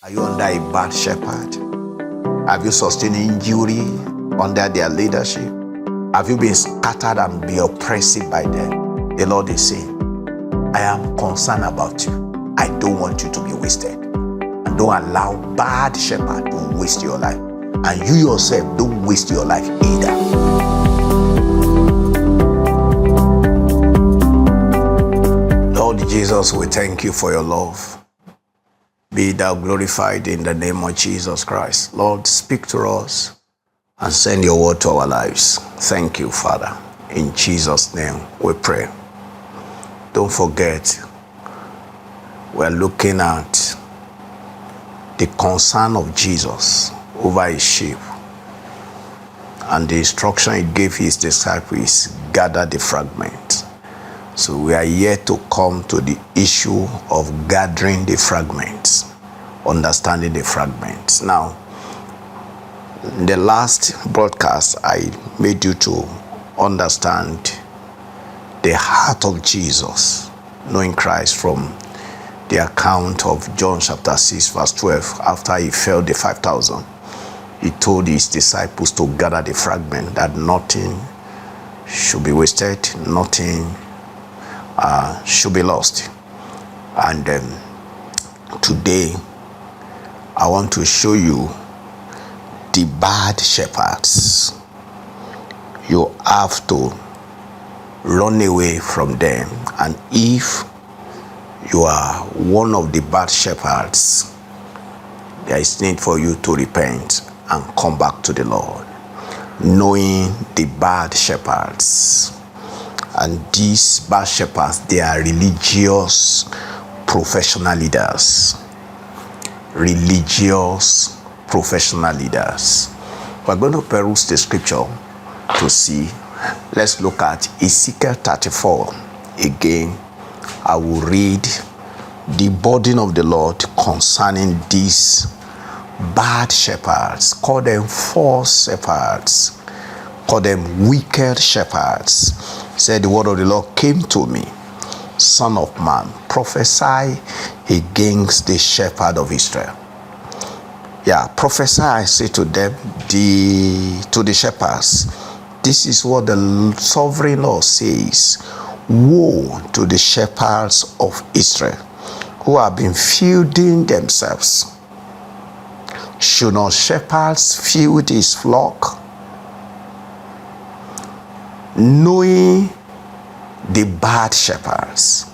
Are you under a bad shepherd? Have you sustained injury under their leadership? Have you been scattered and be oppressive by them? The Lord is saying, I am concerned about you. I don't want you to be wasted. And don't allow bad shepherd to waste your life. And you yourself, don't waste your life either. Lord Jesus, we thank you for your love. Be thou glorified in the name of Jesus Christ. Lord, speak to us and send your word to our lives. Thank you, Father. In Jesus' name we pray. Don't forget, we're looking at the concern of Jesus over his sheep. And the instruction he gave his disciples, gather the fragments. So we are yet to come to the issue of gathering the fragments, understanding the fragments. Now, in the last broadcast, I made you to understand the heart of Jesus, knowing Christ from the account of John chapter 6, verse 12. After he fed the 5,000, he told his disciples to gather the fragment, that nothing should be wasted, nothing should be lost. And today I want to show you the bad shepherds. You have to run away from them. And if you are one of the bad shepherds, there is need for you to repent and come back to the Lord, knowing the bad shepherds. And these bad shepherds, they are religious professional leaders. Religious professional leaders. We're going to peruse the scripture to see. Let's look at Ezekiel 34. Again, I will read the burden of the Lord concerning these bad shepherds. Call them false shepherds. Call them wicked shepherds. Said the word of the Lord came to me, Son of man, prophesy against the shepherd of Israel. Prophesy, I say to them, to the shepherds, this is what the sovereign Lord says. Woe to the shepherds of Israel who have been feeding themselves. Should not shepherds feed his flock? Knowing the bad shepherds.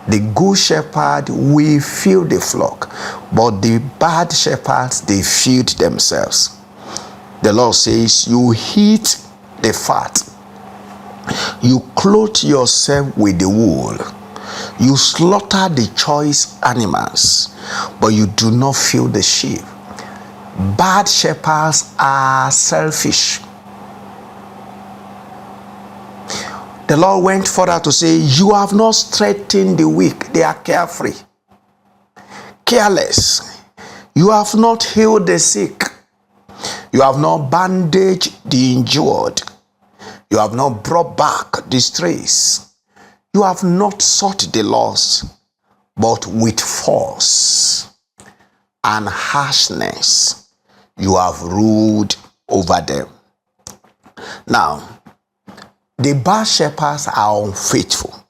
The good shepherd will feed the flock, but the bad shepherds, they feed themselves. The Lord says, you eat the fat, you clothe yourself with the wool, you slaughter the choice animals, but you do not feed the sheep. Bad shepherds are selfish. The Lord went further to say, you have not strengthened the weak. They are carefree, careless. You have not healed the sick. You have not bandaged the injured. You have not brought back the strays. You have not sought the lost, but with force and harshness you have ruled over them. Now, the bad shepherds are unfaithful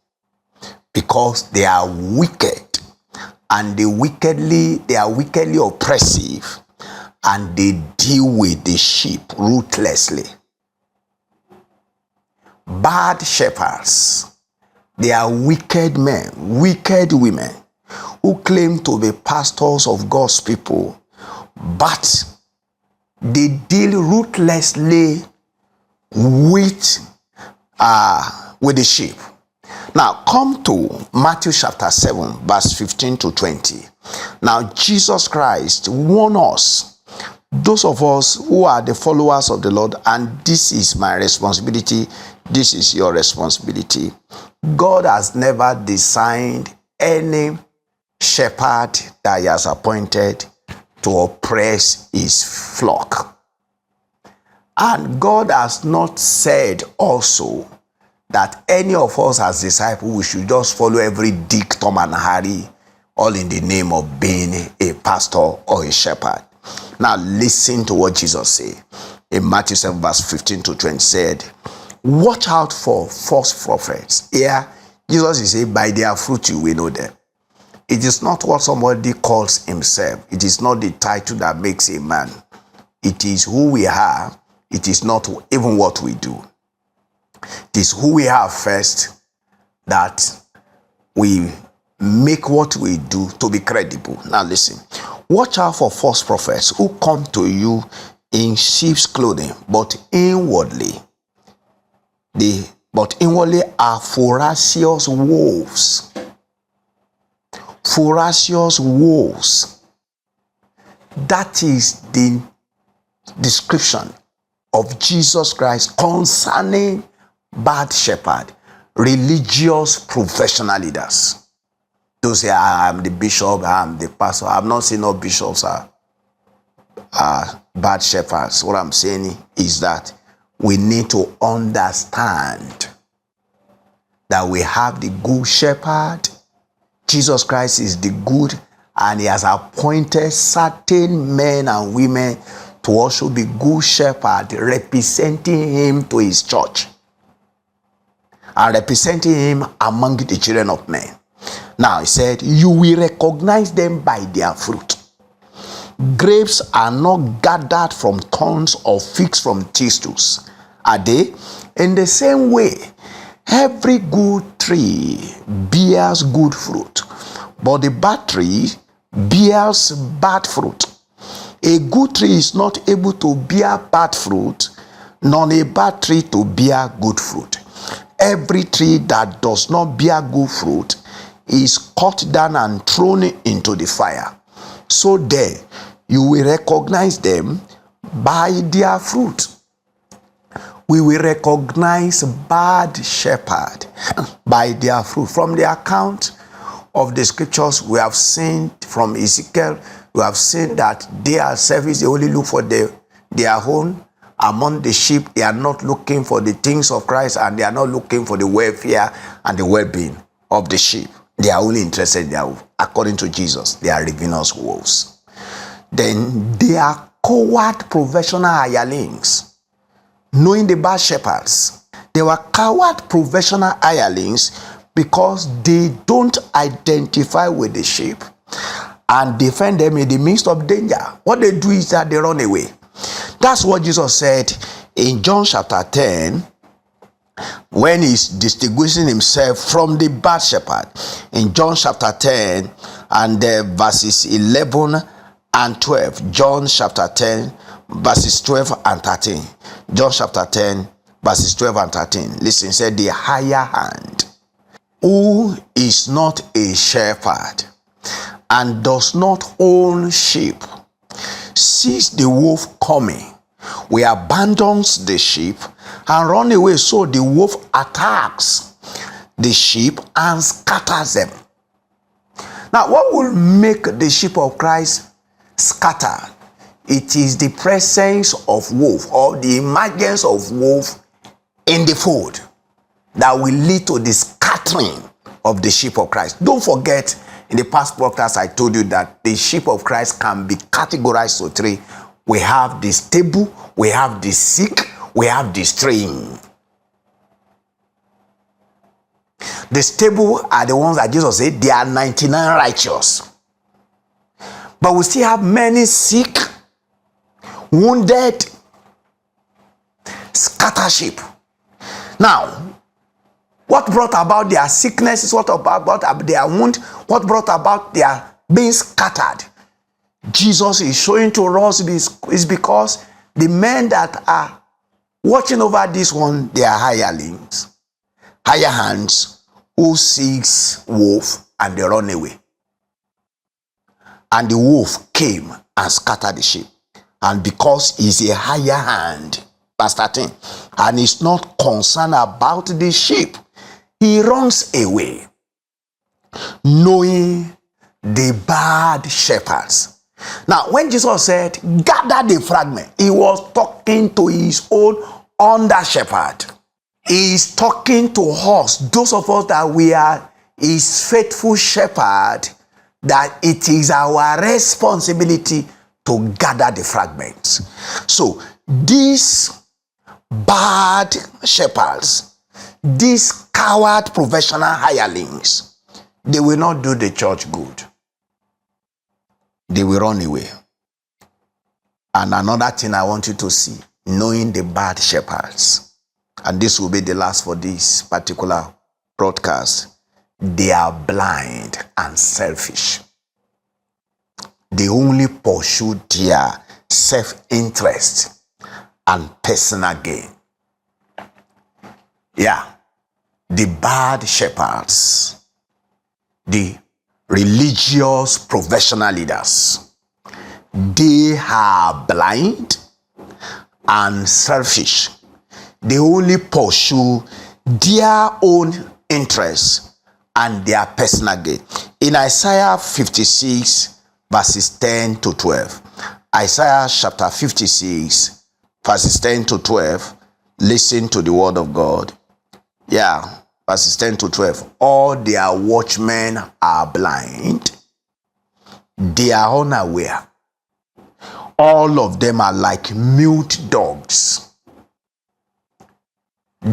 because they are wicked, and they are wickedly oppressive, and they deal with the sheep ruthlessly. Bad shepherds, they are wicked men, wicked women who claim to be pastors of God's people, but they deal ruthlessly with the sheep. Now come to Matthew chapter 7, verse 15 to 20. Now Jesus Christ warned us, those of us who are the followers of the Lord, and this is my responsibility, this is your responsibility. God has never designed any shepherd that he has appointed to oppress his flock. And God has not said also that any of us as disciples, we should just follow every Dick, Tom, and Harry all in the name of being a pastor or a shepherd. Now listen to what Jesus said in Matthew 7 verse 15 to 20 said, watch out for false prophets. Here, Jesus is saying, by their fruit you will know them. It is not what somebody calls himself. It is not the title that makes a man. It is who we are. It is not even what we do. It is who we are first that we make what we do to be credible. Now listen. Watch out for false prophets who come to you in sheep's clothing, but inwardly are ferocious wolves. Ferocious wolves. That is the description of Jesus Christ concerning bad shepherd, religious professional leaders. Those say, I'm the bishop, I'm the pastor. I've not seen no bishops are bad shepherds. What I'm saying is that we need to understand that we have the good shepherd. Jesus Christ is the good, and he has appointed certain men and women to also be good shepherd, representing him to his church and representing him among the children of men. Now he said, you will recognize them by their fruit. Grapes are not gathered from thorns or figs from thistles, are they? In the same way, every good tree bears good fruit, but the bad tree bears bad fruit. A good tree is not able to bear bad fruit, nor a bad tree to bear good fruit. Every tree that does not bear good fruit is cut down and thrown into the fire. So then, you will recognize them by their fruit. We will recognize bad shepherd by their fruit. From the account of the scriptures we have seen from Ezekiel, we have seen that their service, they only look for their own. Among the sheep, they are not looking for the things of Christ, and they are not looking for the welfare and the well-being of the sheep. They are only interested in their, according to Jesus, they are ravenous wolves. Then they are coward professional hirelings, knowing the bad shepherds. They were coward professional hirelings because they don't identify with the sheep and defend them in the midst of danger. What they do is that they run away. That's what Jesus said in John chapter 10, when he's distinguishing himself from the bad shepherd. In John chapter 10 and verses 11 and 12. John chapter 10 verses 12 and 13. John chapter 10 verses 12 and 13. Listen, he said, the higher hand, who is not a shepherd and does not own sheep, sees the wolf coming, we abandons the sheep and run away. So the wolf attacks the sheep and scatters them. Now, what will make the sheep of Christ scatter? It is the presence of wolf, or the emergence of wolf in the fold, that will lead to the scattering of the sheep of Christ. Don't forget, in the past broadcast, I told you that the sheep of Christ can be categorized to three. We have the stable, we have the sick, we have the straying. The stable are the ones that Jesus said, they are 99 righteous. But we still have many sick, wounded, scattered sheep. Now, what brought about their sickness is what about their wound, what brought about their being scattered. Jesus is showing to us is because the men that are watching over this one, they are hirelings, higher hands, who seeks wolf and they run away. And the wolf came and scattered the sheep. And because he's a higher hand, verse 13, and he's not concerned about the sheep, he runs away, knowing the bad shepherds. Now, when Jesus said, gather the fragment, he was talking to his own under shepherd. He is talking to us, those of us that we are his faithful shepherd, that it is our responsibility to gather the fragments. So these bad shepherds, these coward professional hirelings, they will not do the church good. They will run away. And another thing I want you to see, knowing the bad shepherds, and this will be the last for this particular broadcast, they are blind and selfish. They only pursue their self-interest and personal gain. Yeah, the bad shepherds, the religious professional leaders, they are blind and selfish. They only pursue their own interests and their personal gain. In Isaiah 56, verses 10 to 12. Isaiah chapter 56, verses 10 to 12. Listen to the word of God. Yeah, verses 10 to 12. All their watchmen are blind. They are unaware. All of them are like mute dogs,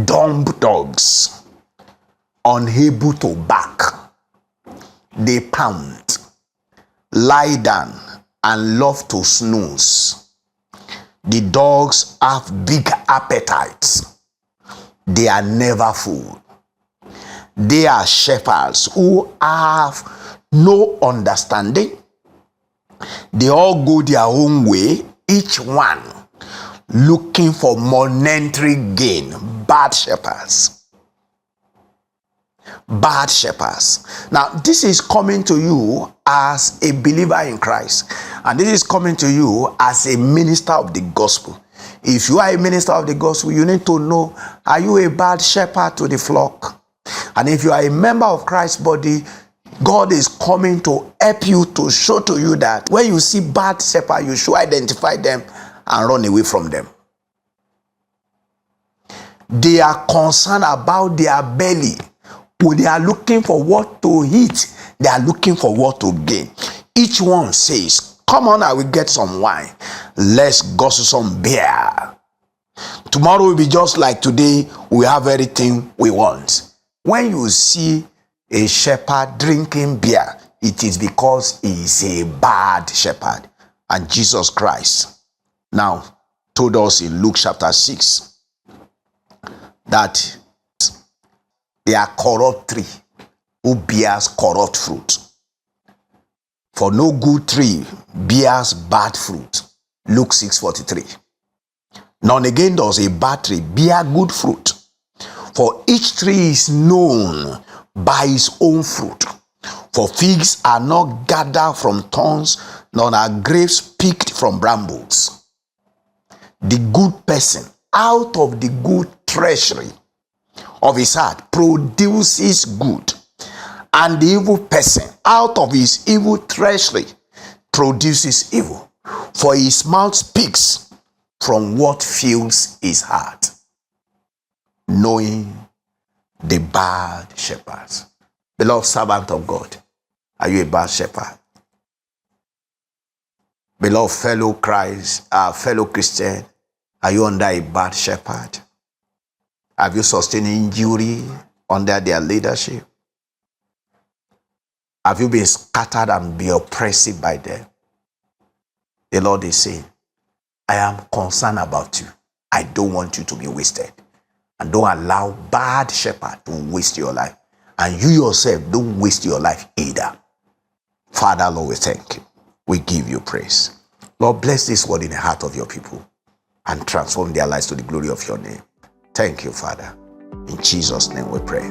dumb dogs, unable to bark. They pound, lie down, and love to snooze. The dogs have big appetites. They are never full. They are shepherds who have no understanding. They all go their own way, each one looking for monetary gain. Bad shepherds. Bad shepherds. Now, this is coming to you as a believer in Christ, and this is coming to you as a minister of the gospel. If you are a minister of the gospel, you need to know, are you a bad shepherd to the flock? And if you are a member of Christ's body, God is coming to help you, to show to you that when you see bad shepherds, you should identify them and run away from them. They are concerned about their belly. When they are looking for what to eat, they are looking for what to gain. Each one says, come on, I will get some wine. Let's gossip some beer. Tomorrow will be just like today. We have everything we want. When you see a shepherd drinking beer, it is because he is a bad shepherd. And Jesus Christ now told us in Luke chapter 6 that they are corrupt tree who bears corrupt fruit. For no good tree bears bad fruit. Luke 6:43. None again does a bad tree bear good fruit. For each tree is known by its own fruit. For figs are not gathered from thorns, nor are grapes picked from brambles. The good person out of the good treasury of his heart produces good, and the evil person out of his evil treasury produces evil. For his mouth speaks from what fills his heart. Knowing the bad shepherds. Beloved servant of God, are you a bad shepherd? Beloved fellow Christian, are you under a bad shepherd? Have you sustained injury under their leadership? Have you been scattered and been oppressed by them? The Lord is saying, I am concerned about you. I don't want you to be wasted. And don't allow bad shepherd to waste your life. And you yourself, don't waste your life either. Father, Lord, we thank you. We give you praise. Lord, bless this word in the heart of your people and transform their lives to the glory of your name. Thank you, Father. In Jesus' name we pray.